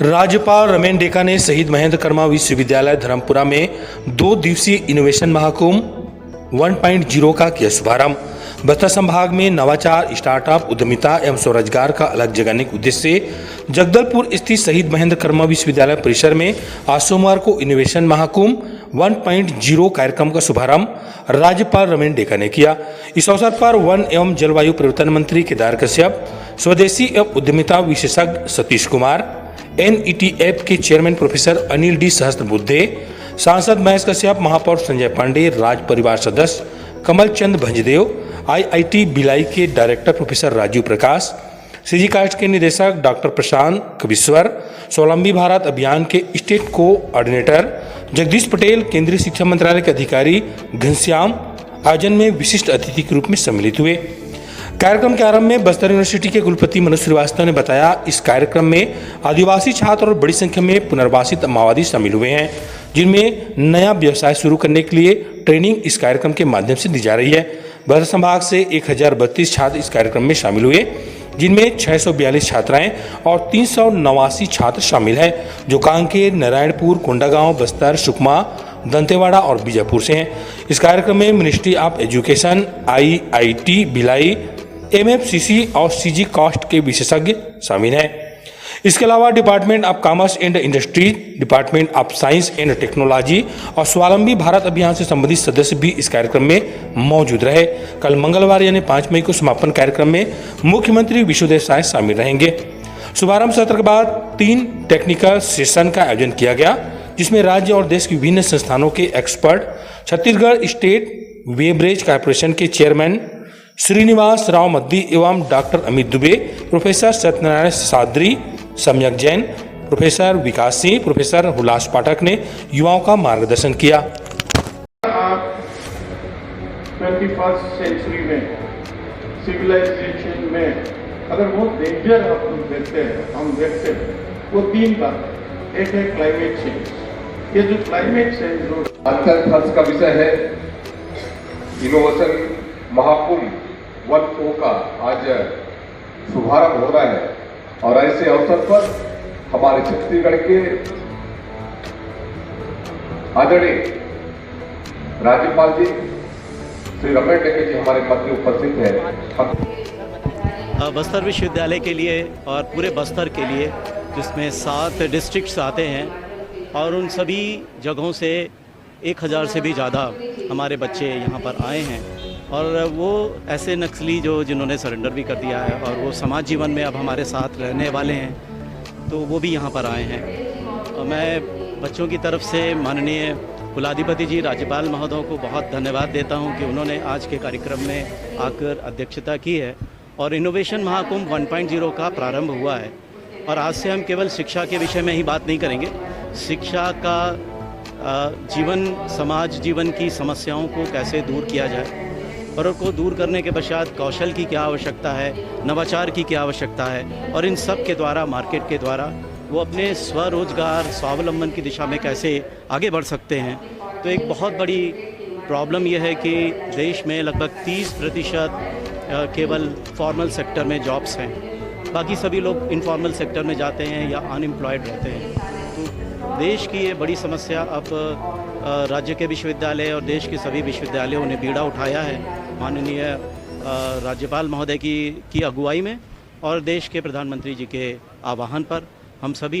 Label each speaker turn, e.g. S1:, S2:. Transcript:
S1: राज्यपाल रमेन डेका ने शहीद महेंद्र कर्मा विश्वविद्यालय धर्मपुरा में 2 दिवसीय इनोवेशन महाकुंभ 1.0 का किया शुभारंभ। बस्तर संभाग में नवाचार, स्टार्टअप, उद्यमिता एवं स्वरोजगार का अलग जगाने के उद्देश्य से जगदलपुर स्थित शहीद महेंद्र कर्मा विश्वविद्यालय परिसर में आज सोमवार को इनोवेशन महाकुंभ 1.0 कार्यक्रम का शुभारंभ राज्यपाल रमेन डेका ने किया। इस अवसर पर वन एवं जलवायु परिवर्तन मंत्री केदार कश्यप, स्वदेशी एवं उद्यमिता विशेषज्ञ सतीश कुमार, NETF के chairman professor Anil D Sahasrabuddhe, सांसद महेश कश्यप, महापौर संजय पांडे, राज परिवार सदस्य कमल चंद भंजदेव, IIT भिलाई के डायरेक्टर प्रोफेसर राजीव प्रकाश, सीजी कास्ट के निदेशक डॉक्टर प्रशांत कविश्वर, स्वावलंबी भारत अभियान के स्टेट कोऑर्डिनेटर जगदीश पटेल, केंद्रीय शिक्षा मंत्रालय के अधिकारी घनश्याम आयोजन में विशिष्ट अतिथि के रूप में सम्मिलित हुए। कार्यक्रम के आरंभ में बस्तर यूनिवर्सिटी के कुलपति मनोज श्रीवास्तव ने बताया, इस कार्यक्रम में आदिवासी छात्र और बड़ी संख्या में पुनर्वासित माओवादी शामिल हुए हैं, जिनमें नया व्यवसाय शुरू करने के लिए ट्रेनिंग इस कार्यक्रम के माध्यम से दी जा रही है। बस्तर संभाग से 1032 छात्र इस कार्यक्रम में शामिल हुए, जिनमें 642 छात्राएं और 389 छात्र शामिल हैं, जो कांकेर, नारायणपुर, कोंडागांव, बस्तर, सुकमा, दंतेवाड़ा और बीजापुर से हैं। इस कार्यक्रम में ministry of education, IIT Bhilai, MFCC और CG कास्ट के विशेषज्ञ शामिल हैं। इसके अलावा department of commerce and industry, department of science and technology और स्वावलंबी भारत अभियान से संबंधित सदस्य भी इस कार्यक्रम में मौजूद रहे। कल मंगलवार यानी 5 मई को समापन कार्यक्रम में मुख्यमंत्री विष्णुदेव साय शामिल रहेंगे। शुभारंभ सत्र के बाद 3 टेक्निकल सेशन का आयोजन किया गया, जिसमें राज्य और देश के विभिन्न संस्थानों के एक्सपर्ट, छत्तीसगढ़ स्टेट वेबरेज कॉर्पोरेशन के चेयरमैन श्रीनिवास राव मद्दी एवं डॉक्टर अमित दुबे, प्रोफेसर सत्यनारायण साद्री, सम्यक जैन, प्रोफेसर विकास सिंह, प्रोफेसर हुलास पाठक ने युवाओं का मार्गदर्शन किया।
S2: 21st सेंचुरी में सिविलाइजेशन में अगर वो डेंजर हम देखते हैं वो 3 बात। एक है क्लाइमेट चेंज। ये जो क्लाइमेट चेंज जो अंतर खर्च का विषय है, इनोवेशन महाकुंभ 1.0 का आज शुभारंभ हो रहा है और ऐसे अवसर पर हमारे छत्तीसगढ़ के आदरणीय राज्यपाल जी श्री रमेन डेका जी हमारे मध्य उपस्थित है।
S3: बस्तर विश्वविद्यालय के लिए और पूरे बस्तर के लिए, जिसमें 7 डिस्ट्रिक्ट्स आते हैं और उन सभी जगहों से 1000 से भी ज़्यादा हमारे बच्चे यहाँ पर आए हैं और वो ऐसे नक्सली जिन्होंने सरेंडर भी कर दिया है और वो समाज जीवन में अब हमारे साथ रहने वाले हैं, तो वो भी यहाँ पर आए हैं। और मैं बच्चों की तरफ से माननीय कुलाधिपति जी राज्यपाल महोदय को बहुत धन्यवाद देता हूँ कि उन्होंने आज के कार्यक्रम में आकर अध्यक्षता की है और इनोवेशन महाकुंभ 1.0 का प्रारंभ हुआ है। और आज से हम केवल शिक्षा के विषय में ही बात नहीं करेंगे, शिक्षा का जीवन, समाज जीवन की समस्याओं को कैसे दूर किया जाए और उनको दूर करने के पश्चात कौशल की क्या आवश्यकता है, नवाचार की क्या आवश्यकता है और इन सब के द्वारा, मार्केट के द्वारा वो अपने स्वरोजगार, स्वावलंबन की दिशा में कैसे आगे बढ़ सकते हैं। तो एक बहुत बड़ी प्रॉब्लम यह है कि देश में लगभग 30% केवल फॉर्मल सेक्टर में जॉब्स हैं, बाकी सभी लोग इनफॉर्मल सेक्टर में जाते हैं या अनएम्प्लॉयड रहते हैं। तो देश की ये बड़ी समस्या अब राज्य के विश्वविद्यालय और देश के सभी विश्वविद्यालयों ने बीड़ा उठाया है माननीय राज्यपाल महोदय की अगुवाई में और देश के प्रधानमंत्री जी के आह्वान पर हम सभी